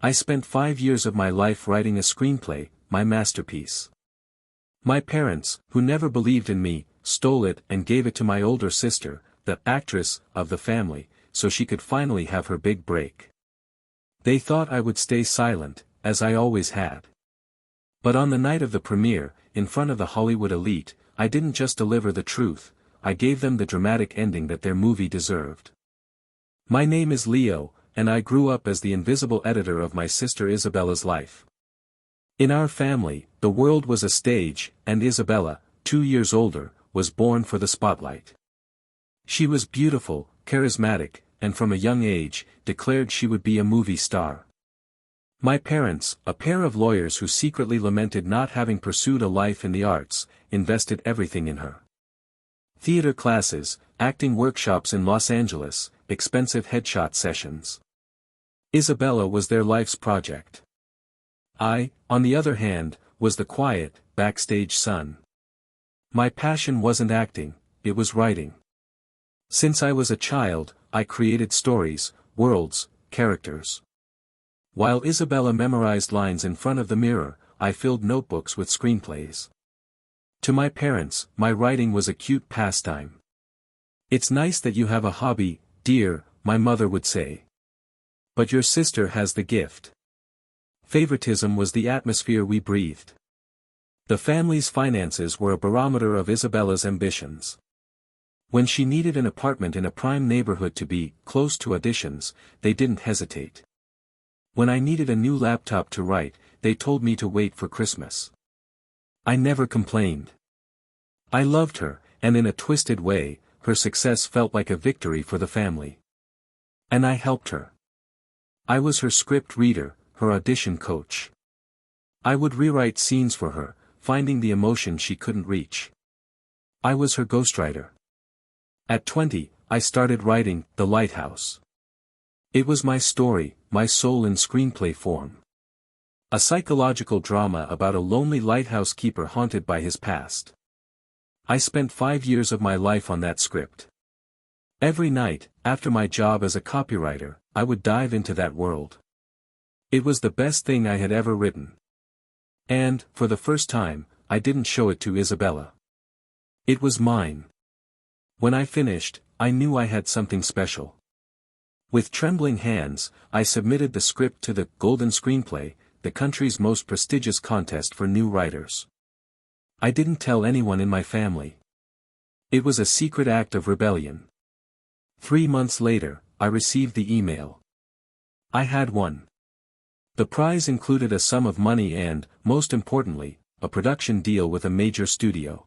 I spent 5 years of my life writing a screenplay, my masterpiece. My parents, who never believed in me, stole it and gave it to my older sister, the actress of the family, so she could finally have her big break. They thought I would stay silent, as I always had. But on the night of the premiere, in front of the Hollywood elite, I didn't just deliver the truth, I gave them the dramatic ending that their movie deserved. My name is Leo, and I grew up as the invisible editor of my sister Isabella's life. In our family, the world was a stage, and Isabella, 2 years older, was born for the spotlight. She was beautiful, charismatic, and from a young age, declared she would be a movie star. My parents, a pair of lawyers who secretly lamented not having pursued a life in the arts, invested everything in her. Theater classes, acting workshops in Los Angeles, expensive headshot sessions. Isabella was their life's project. I, on the other hand, was the quiet, backstage son. My passion wasn't acting, it was writing. Since I was a child, I created stories, worlds, characters. While Isabella memorized lines in front of the mirror, I filled notebooks with screenplays. To my parents, my writing was a cute pastime. "It's nice that you have a hobby, dear," my mother would say. "But your sister has the gift." Favoritism was the atmosphere we breathed. The family's finances were a barometer of Isabella's ambitions. When she needed an apartment in a prime neighborhood to be close to auditions, they didn't hesitate. When I needed a new laptop to write, they told me to wait for Christmas. I never complained. I loved her, and in a twisted way, her success felt like a victory for the family. And I helped her. I was her script reader, her audition coach. I would rewrite scenes for her, finding the emotion she couldn't reach. I was her ghostwriter. At 20, I started writing The Lighthouse. It was my story, my soul in screenplay form. A psychological drama about a lonely lighthouse keeper haunted by his past. I spent 5 years of my life on that script. Every night, after my job as a copywriter, I would dive into that world. It was the best thing I had ever written. And, for the first time, I didn't show it to Isabella. It was mine. When I finished, I knew I had something special. With trembling hands, I submitted the script to the Golden Screenplay, the country's most prestigious contest for new writers. I didn't tell anyone in my family. It was a secret act of rebellion. 3 months later, I received the email. I had won. The prize included a sum of money and, most importantly, a production deal with a major studio.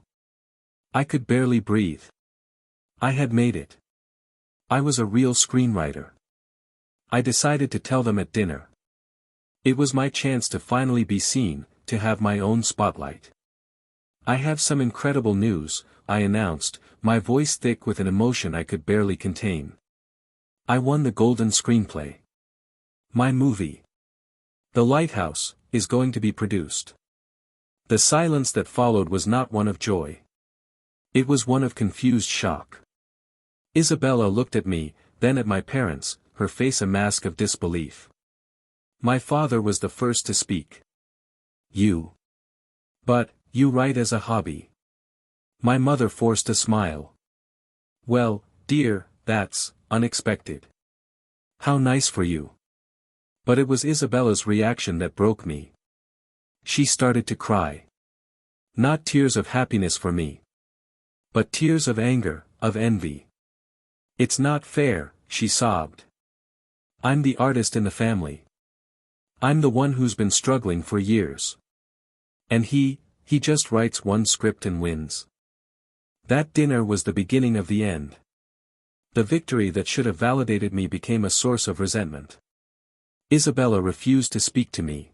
I could barely breathe. I had made it. I was a real screenwriter. I decided to tell them at dinner. It was my chance to finally be seen, to have my own spotlight. "I have some incredible news," I announced, my voice thick with an emotion I could barely contain. I won the Golden Screenplay. My movie, The Lighthouse, is going to be produced. The silence that followed was not one of joy. It was one of confused shock. Isabella looked at me, then at my parents, her face a mask of disbelief. My father was the first to speak. But, you write as a hobby." My mother forced a smile. "Well, dear, that's unexpected. How nice for you." But it was Isabella's reaction that broke me. She started to cry. Not tears of happiness for me, but tears of anger, of envy. "It's not fair," she sobbed. "I'm the artist in the family. I'm the one who's been struggling for years. And he just writes one script and wins." That dinner was the beginning of the end. The victory that should have validated me became a source of resentment. Isabella refused to speak to me.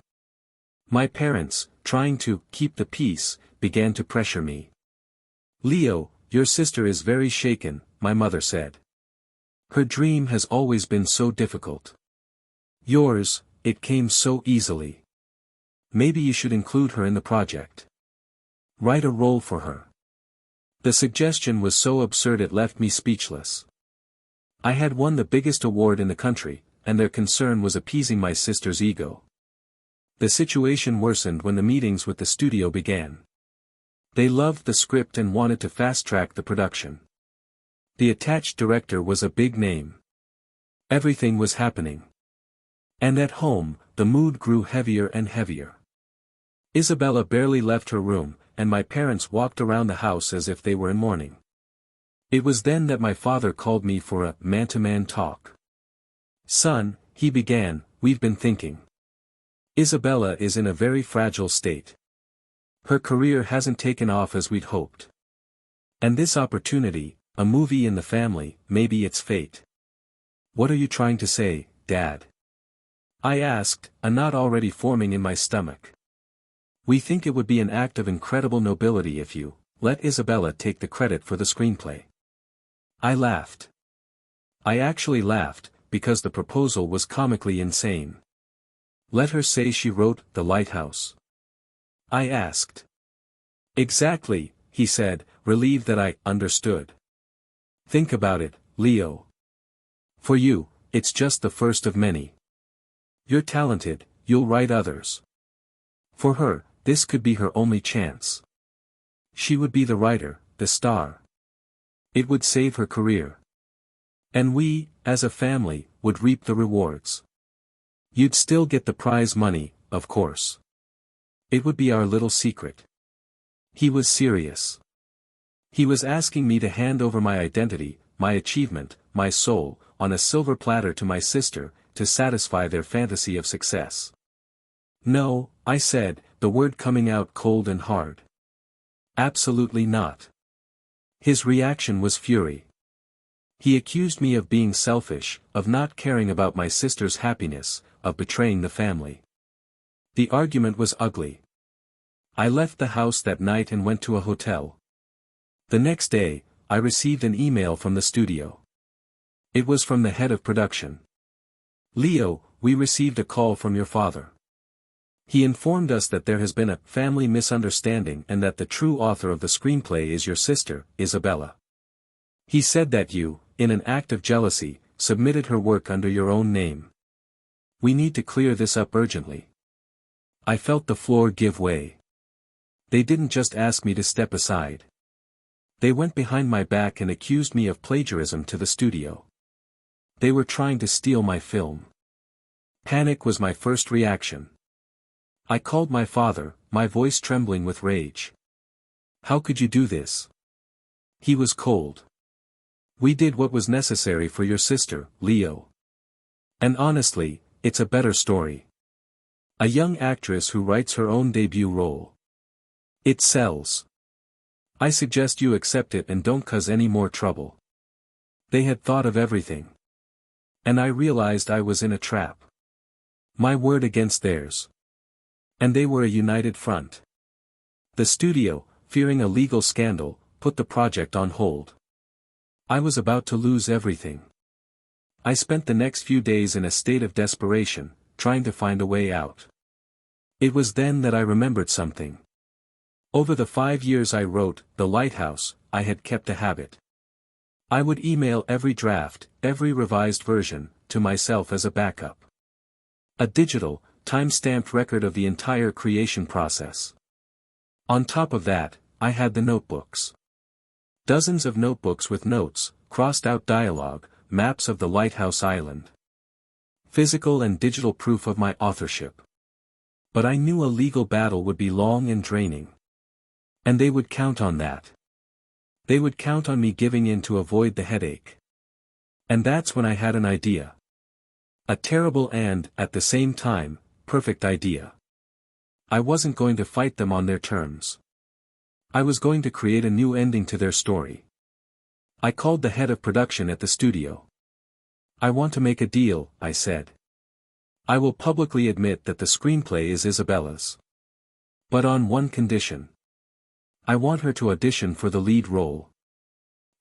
My parents, trying to keep the peace, began to pressure me. "Leo, your sister is very shaken," my mother said. "Her dream has always been so difficult. Yours, it came so easily. Maybe you should include her in the project. Write a role for her." The suggestion was so absurd it left me speechless. I had won the biggest award in the country, and their concern was appeasing my sister's ego. The situation worsened when the meetings with the studio began. They loved the script and wanted to fast-track the production. The attached director was a big name. Everything was happening. And at home, the mood grew heavier and heavier. Isabella barely left her room, and my parents walked around the house as if they were in mourning. It was then that my father called me for a man-to-man talk. "Son," he began, "we've been thinking. Isabella is in a very fragile state. Her career hasn't taken off as we'd hoped. And this opportunity, a movie in the family, may be its fate." "What are you trying to say, Dad?" I asked, a knot already forming in my stomach. "We think it would be an act of incredible nobility if you let Isabella take the credit for the screenplay." I laughed. I actually laughed, because the proposal was comically insane. "Let her say she wrote The Lighthouse?" I asked. "Exactly," he said, relieved that I understood. "Think about it, Leo. For you, it's just the first of many. You're talented, you'll write others. For her, this could be her only chance. She would be the writer, the star. It would save her career. And we, as a family, would reap the rewards. You'd still get the prize money, of course. It would be our little secret." He was serious. He was asking me to hand over my identity, my achievement, my soul, on a silver platter to my sister, to satisfy their fantasy of success. "No," I said, the word coming out cold and hard. "Absolutely not." His reaction was fury. He accused me of being selfish, of not caring about my sister's happiness, of betraying the family. The argument was ugly. I left the house that night and went to a hotel. The next day, I received an email from the studio. It was from the head of production. "Leo, we received a call from your father. He informed us that there has been a family misunderstanding and that the true author of the screenplay is your sister, Isabella. He said that you, in an act of jealousy, submitted her work under your own name. We need to clear this up urgently." I felt the floor give way. They didn't just ask me to step aside. They went behind my back and accused me of plagiarism to the studio. They were trying to steal my film. Panic was my first reaction. I called my father, my voice trembling with rage. "How could you do this?" He was cold. "We did what was necessary for your sister, Leo. And honestly, it's a better story. A young actress who writes her own debut role. It sells. I suggest you accept it and don't cause any more trouble." They had thought of everything. And I realized I was in a trap. My word against theirs. And they were a united front. The studio, fearing a legal scandal, put the project on hold. I was about to lose everything. I spent the next few days in a state of desperation, trying to find a way out. It was then that I remembered something. Over the 5 years I wrote The Lighthouse, I had kept a habit. I would email every draft, every revised version, to myself as a backup. A digital, time-stamped record of the entire creation process. On top of that, I had the notebooks. Dozens of notebooks with notes, crossed-out dialogue, maps of the lighthouse island. Physical and digital proof of my authorship. But I knew a legal battle would be long and draining. And they would count on that. They would count on me giving in to avoid the headache. And that's when I had an idea. A terrible and, at the same time, perfect idea. I wasn't going to fight them on their terms. I was going to create a new ending to their story. I called the head of production at the studio. "I want to make a deal," I said. "I will publicly admit that the screenplay is Isabella's. But on one condition. I want her to audition for the lead role.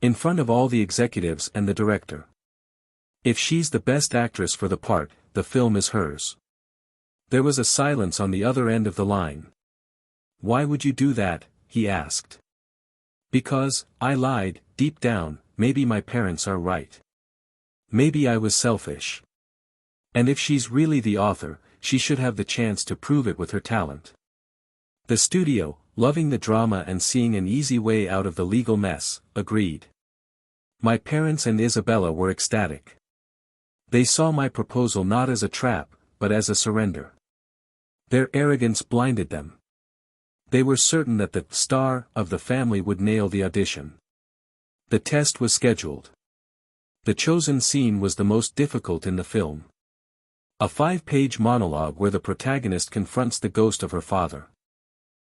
In front of all the executives and the director. If she's the best actress for the part, the film is hers." There was a silence on the other end of the line. "Why would you do that?" he asked. "Because," I lied, deep down, maybe my parents are right. Maybe I was selfish. And if she's really the author, she should have the chance to prove it with her talent. The studio, loving the drama and seeing an easy way out of the legal mess, agreed. My parents and Isabella were ecstatic. They saw my proposal not as a trap, but as a surrender. Their arrogance blinded them. They were certain that the star of the family would nail the audition. The test was scheduled. The chosen scene was the most difficult in the film. A 5-page monologue where the protagonist confronts the ghost of her father.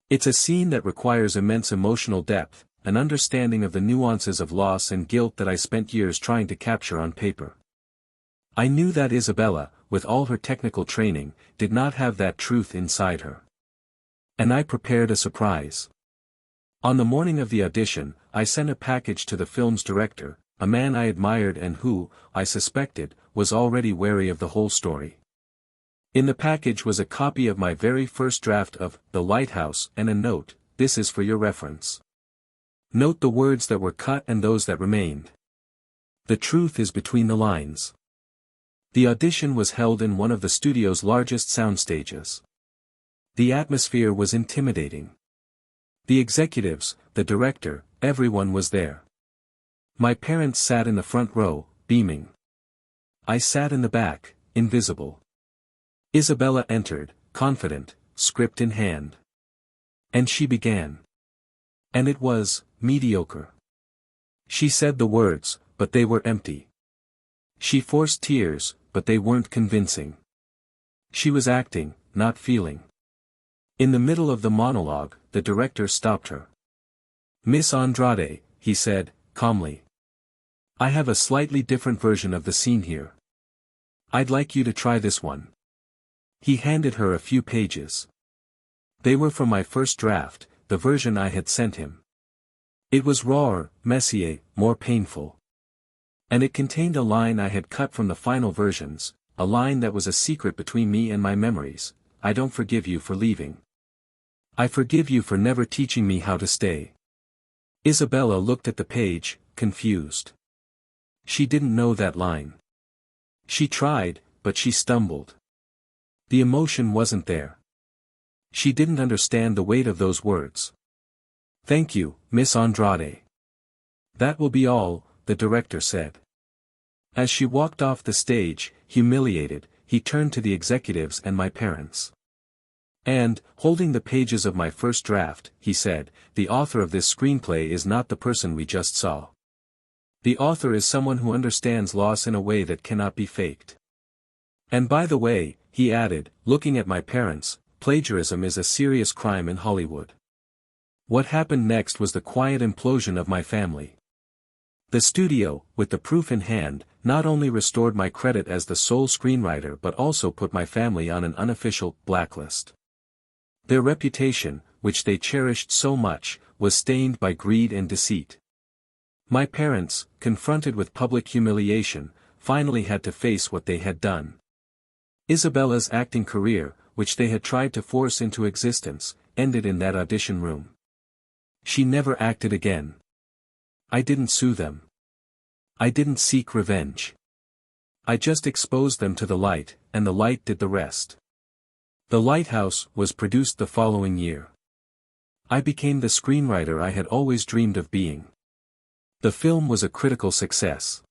It's a scene that requires immense emotional depth, an understanding of the nuances of loss and guilt that I spent years trying to capture on paper. I knew that Isabella, with all her technical training, did not have that truth inside her. And I prepared a surprise. On the morning of the audition, I sent a package to the film's director, a man I admired and who, I suspected, was already wary of the whole story. In the package was a copy of my very first draft of The Lighthouse and a note, "This is for your reference. Note the words that were cut and those that remained. The truth is between the lines." The audition was held in one of the studio's largest sound stages. The atmosphere was intimidating. The executives, the director, everyone was there. My parents sat in the front row, beaming. I sat in the back, invisible. Isabella entered, confident, script in hand. And she began. And it was mediocre. She said the words, but they were empty. She forced tears, but they weren't convincing. She was acting, not feeling. In the middle of the monologue, the director stopped her. "Miss Andrade," he said, calmly. "I have a slightly different version of the scene here. I'd like you to try this one." He handed her a few pages. They were from my first draft, the version I had sent him. It was rawer, messier, more painful. And it contained a line I had cut from the final versions, a line that was a secret between me and my memories: "I don't forgive you for leaving. I forgive you for never teaching me how to stay." Isabella looked at the page, confused. She didn't know that line. She tried, but she stumbled. The emotion wasn't there. She didn't understand the weight of those words. "Thank you, Miss Andrade. That will be all," the director said. As she walked off the stage, humiliated, he turned to the executives and my parents. And, holding the pages of my first draft, he said, "The author of this screenplay is not the person we just saw. The author is someone who understands loss in a way that cannot be faked. And by the way," he added, looking at my parents, "plagiarism is a serious crime in Hollywood." What happened next was the quiet implosion of my family. The studio, with the proof in hand, not only restored my credit as the sole screenwriter but also put my family on an unofficial blacklist. Their reputation, which they cherished so much, was stained by greed and deceit. My parents, confronted with public humiliation, finally had to face what they had done. Isabella's acting career, which they had tried to force into existence, ended in that audition room. She never acted again. I didn't sue them. I didn't seek revenge. I just exposed them to the light, and the light did the rest. The Lighthouse was produced the following year. I became the screenwriter I had always dreamed of being. The film was a critical success.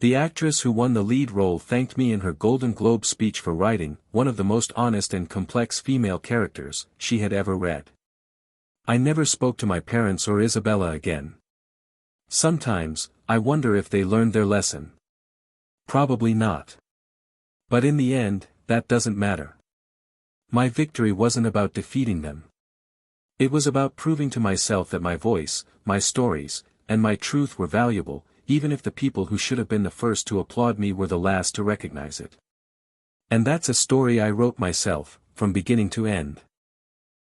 The actress who won the lead role thanked me in her Golden Globe speech for writing one of the most honest and complex female characters she had ever read. I never spoke to my parents or Isabella again. Sometimes, I wonder if they learned their lesson. Probably not. But in the end, that doesn't matter. My victory wasn't about defeating them. It was about proving to myself that my voice, my stories, and my truth were valuable, even if the people who should have been the first to applaud me were the last to recognize it. And that's a story I wrote myself, from beginning to end.